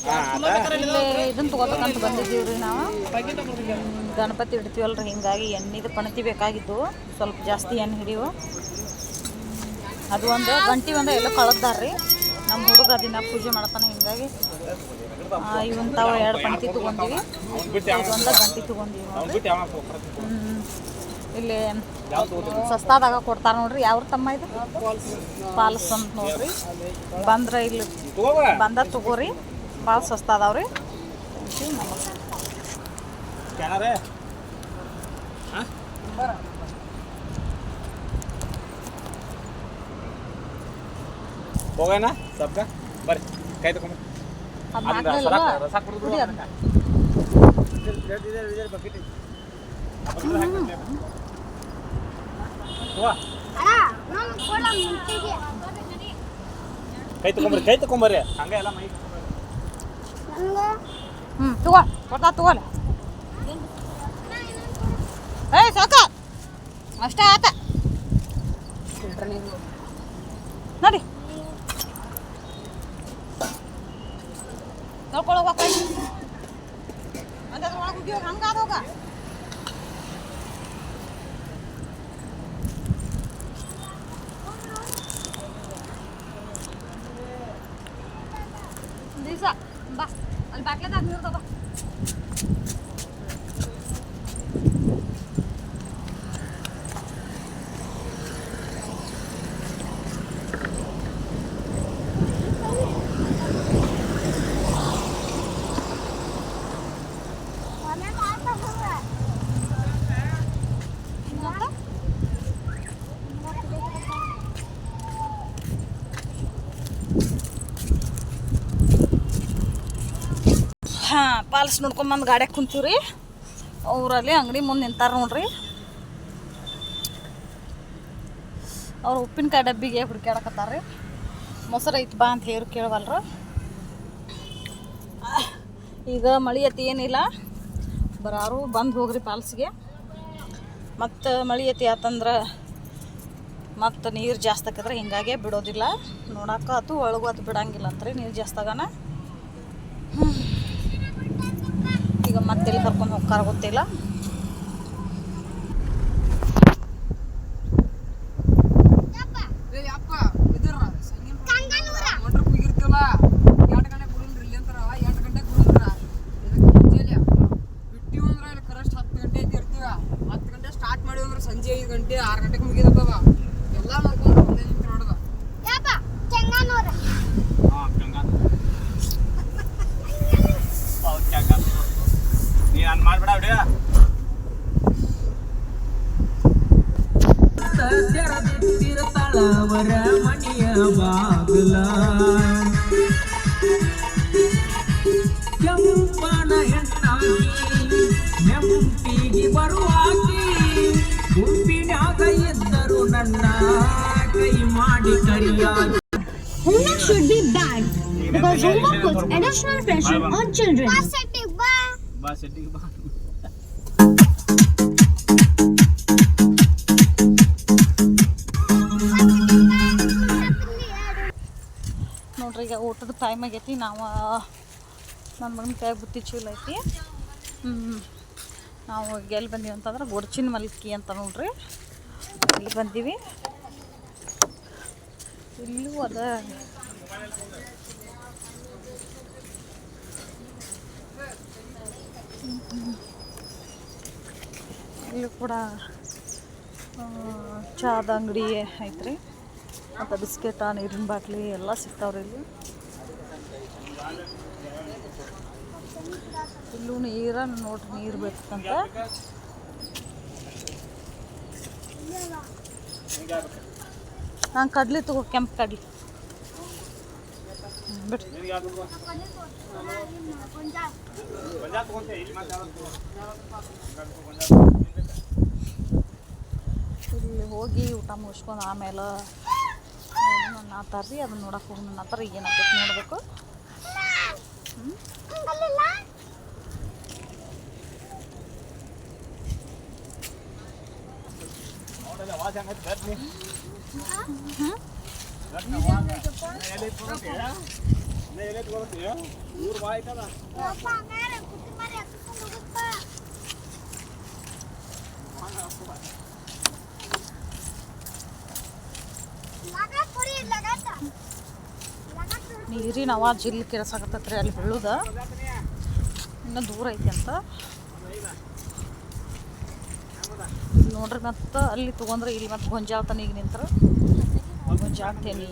ಇಲ್ಲಿ ಇದನ್ನ ತಗೋಬೇಕಂತ ಬಂದಿದ್ದೀವ್ರಿ ನಾವು. ಗಣಪತಿ ಇಡ್ತೀವಲ್ರಿ, ಹಿಂಗಾಗಿ ಎಣ್ಣೆದು ಪಣತಿ ಬೇಕಾಗಿದ್ದು, ಸ್ವಲ್ಪ ಜಾಸ್ತಿ ಎಣ್ಣೆ ಹಿಡಿಯು. ಅದು ಒಂದು ಗಂಟೆ ಒಂದು ಎಲ್ಲೋ ಕಳೆದಾರ್ರಿ ನಮ್ಮ ಹುಡುಗ ದಿನ ಪೂಜೆ ಮಾಡ್ತಾನೆ. ಹಿಂಗಾಗಿ ಇವಂತಾವ 2 ಪಣತಿ ತೊಗೊಂಡಿವಿ, ಇದೊಂದು ಗಂಟೆ ತೊಗೊಂಡಿವಿ ನೋಡ್ರಿ. ಇಲ್ಲಿ ಸಸ್ತಾದಾಗ ಕೊಡ್ತಾರೆ ನೋಡ್ರಿ. ಯಾವ್ರ ತಮ್ಮ ಇದು ಪಾಲ್ಸ್ ಅಂತ ನೋಡ್ರಿ. ಬಂದ್ರೆ ಇಲ್ಲಿ ಬಂದ ತಗೋರಿ, ಭಾಳ ಸಸ್ತಾ ಅದಾವ್ರಿ. ಹೋಗೋಣ ಸಬ್ಗ ಬರ್ರಿ, ಕೈ ತಗೊಂಡು ಕೈ ತಗೊಂಬರ್ರಿ ಹಂಗೆ ಎಲ್ಲ ಮೈ ತಗೋ ಕೊಡ್ತಾ ತಗೋಲ್ಲ. ಸಾಕ ಅಷ್ಟೇ ಆತ ನೋಡಿ. ನೋಡ್ಕೊಳೋಗ ಅದ್ರ ಒಳಗೆ ಉದ್ಯೋಗ ಹಂಗಾದೋಗ. ದಿವಸ ಬಾ ಅಲ್ಲಿ ಬಾಟ್ಲದಾಗ ನೀರು ತಗೋ. ಹಾಂ, ಪಾಲ್ಸ್ ನೋಡ್ಕೊಂಬಂದು ಗಾಡ್ಯಾಗ ಕುಂತೀವ್ರಿ. ಅವರಲ್ಲಿ ಅಂಗಡಿ ಮುಂದೆ ನಿಂತಾರ ನೋಡ್ರಿ. ಅವ್ರು ಉಪ್ಪಿನಕಾಯಿ ಡಬ್ಬಿಗೆ ಹುಡುಕ್ಯಾಡಕತ್ತಾರ್ರಿ. ಮೊಸರು ಐತಿ ಬಾ ಅಂತ ಹೇಳಿ ಕೇಳವಲ್ರು. ಈಗ ಮಳೆ ಅತಿ ಏನಿಲ್ಲ, ಬರಾರು ಬಂದು ಹೋಗ್ರಿ ಪಾಲ್ಸ್ಗೆ. ಮತ್ತು ಮಳೆ ಅತಿ ಆತಂದ್ರೆ ಮತ್ತು ನೀರು ಜಾಸ್ತಿ ಆಕಿದ್ರೆ ಹಿಂಗಾಗೆ ಬಿಡೋದಿಲ್ಲ. ನೋಡಕ್ಕ ಅದು ಒಳಗೂ ಅದು ಬಿಡಂಗಿಲ್ಲ ಅಂತ್ರಿ ನೀರು ಜಾಸ್ತಿ ಆಗೋಣ. ಈಗ ಮತ್ತೆಲ್ಲಿ ಕರ್ಕೊಂಡು ಹೋಗ್ಕಾರ ಗೊತ್ತಿಲ್ಲ. ಸಂಜೆ 5 ಗಂಟೆ 6 ಗಂಟೆಗೆ ಮುಗಿದವ ಎಲ್ಲ ನೋಡ್ಕೊಂಡು ನೋಡುದ. ಮಾಡ್ಬೇಡ ಬಿಡ. ತೆರದಿಟ್ಟಿರತಳವರ ಮನೆಯ ಬಾಗಿಲ ಕೆಂಪನ ಹೆಣ್ಣಾಗಿ ನೆಂಪಿಗೆ ಬರುವಾಗಿ ಗುಂಪಿನಾಗ ಇದ್ದರು ನನ್ನ ಕೈ ಮಾಡಿ ಕರಿಯಾಗಿ. Homework should be banned because homework puts additional pressure on children. ನೋಡ್ರಿ, ಈಗ ಊಟದ ಟೈಮ್ ಆಗೈತಿ. ನಾವು ನನ್ನ ಮಗನ ಕೈ ಬುತ್ತಿ ಚೀಲ ಐತಿ. ನಾವು ಎಲ್ಲಿ ಬಂದೀವಿ ಅಂತಂದ್ರೆ ಗೊಡ್ಚಿನ ಮಲ್ಕಿ ಅಂತ ನೋಡ್ರಿ, ಇಲ್ಲಿ ಬಂದೀವಿ. ಇಲ್ಲೂ ಅದ ಇಲ್ಲಿ ಕೂಡ ಚಾದ ಅಂಗಡಿ ಐತ್ರಿ. ಮತ್ತು ಬಿಸ್ಕೆಟ, ನೀರಿನ ಬಾಟ್ಲಿ ಎಲ್ಲ ಸಿಗ್ತಾವ್ರಿ ಇಲ್ಲಿ. ಇಲ್ಲೂ ನೀರನ್ನು ನೋಡ್ರಿ, ನೀರು ಬೇಕಂತ. ನಾನು ಕಡ್ಲಿ ತಗೋ, ಕೆಂಪು ಕಡ್ಲಿ ಬಿಟ್ಟು. ಇಲ್ಲಿ ಹೋಗಿ ಊಟ ಮುಗಿಸ್ಕೊಂಡು ಆಮೇಲೆ ನನ್ನ ಆತಾರ್ರಿ ಅದನ್ನ ನೋಡಕ್ಕೆ ಹೋಗಿ ನನ್ನ ಆತಾರ ಏನಾಗ್ತೈತೆ ನೋಡಬೇಕು. ಊರು ಭಾಳ ಐತದ ನೀರಿನ ಅವಾಜ್ ಇಲ್ಲಿ ಕೇಳಿಸಾಕತ್ತೈತ್ರಿ ಅಲ್ಲಿ ಬೀಳುದ ಇನ್ನೂ ದೂರ ಐತಿ ಅಂತ ನೋಡ್ರಿ. ಮತ್ತು ಅಲ್ಲಿ ತೊಗೊಂಡ್ರೆ ಇಲ್ಲಿ ಮತ್ತೆ ಗೊಂಜಾಳ ಈಗ ನಿಂತ್ರೆ ಗೊಂಜಾಳ್ತೇನೆ.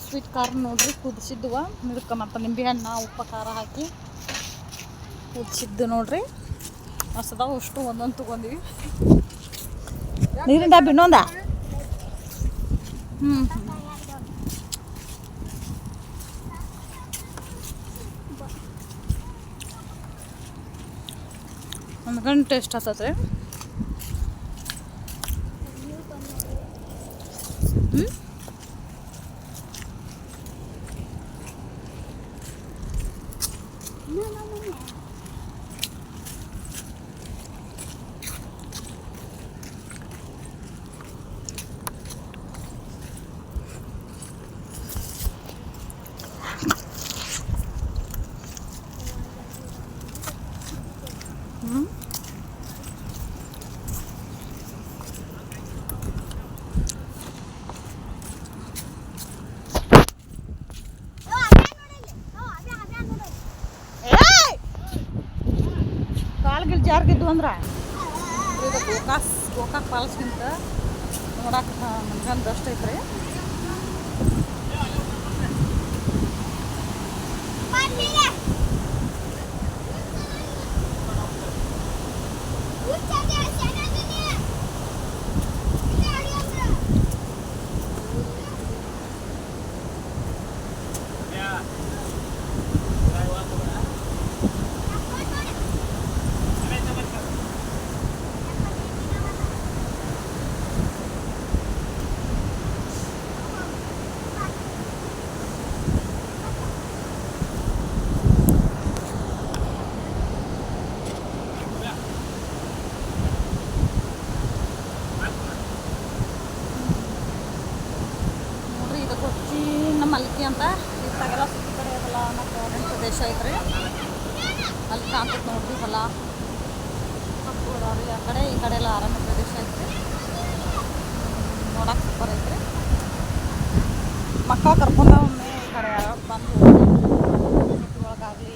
ಸ್ವೀಟ್ ಕಾರ್ನ್ ನೋಡ್ರಿ ಕುದಿಸಿದ್ವ, ಇದಕ್ಕೆ ಮತ್ತು ನಿಂಬೆಹಣ್ಣು ಉಪ್ಪು ಖಾರ ಹಾಕಿ ಕುದಿಸಿದ್ದು ನೋಡ್ರಿ. ಮಸ್ತದಾವ ಅಷ್ಟು ಒಂದೊಂದು ತೊಗೊಂಡಿವಿ. ನೀರಿನ ಡಬ್ಬಿ ಇನ್ನೊಂದ ಒಂದು ಗಂಟೆ ಟೇಸ್ಟ್ ಆಗ್ತದೆ. ಕಾಲ್ಗಿಲ್ ಜಾರ್ಗಿದ್ದು ಅಂದ್ರೆ ಇದು ಗೋಕಾಕ್ ಫಾಲ್ಸ್ಗಿಂತ ನೋಡಕ್ಕೆ ನಮ್ಗಂದು ಅಷ್ಟು ಐತ್ರಿ. ಮಲ್ಕಿ ಅಂತ ಇತ್ತಾಗೆಲ್ಲ ಸುತ್ತ ಕಡೆ ಅದೆಲ್ಲ ಮತ್ತು ಅರಣ್ಯ ಪ್ರದೇಶ ಐತ್ರಿ. ಅಲ್ಲಿ ಕಾಣ್ತೈತೆ ನೋಡ್ರಿ ಹೊಲ ರೀ. ಆ ಕಡೆ ಈ ಕಡೆ ಎಲ್ಲ ಅರಣ್ಯ ಪ್ರದೇಶ ಐತ್ರಿ. ನೋಡಕ್ಕೆ ಸೂಪರ್ ಐತ್ರಿ. ಮಕ್ಕಳು ಕರ್ಕೊಂಡು ಒಮ್ಮೆ ಈ ಕಡೆ ಬಂದು ಒಳಗಾಗಲಿ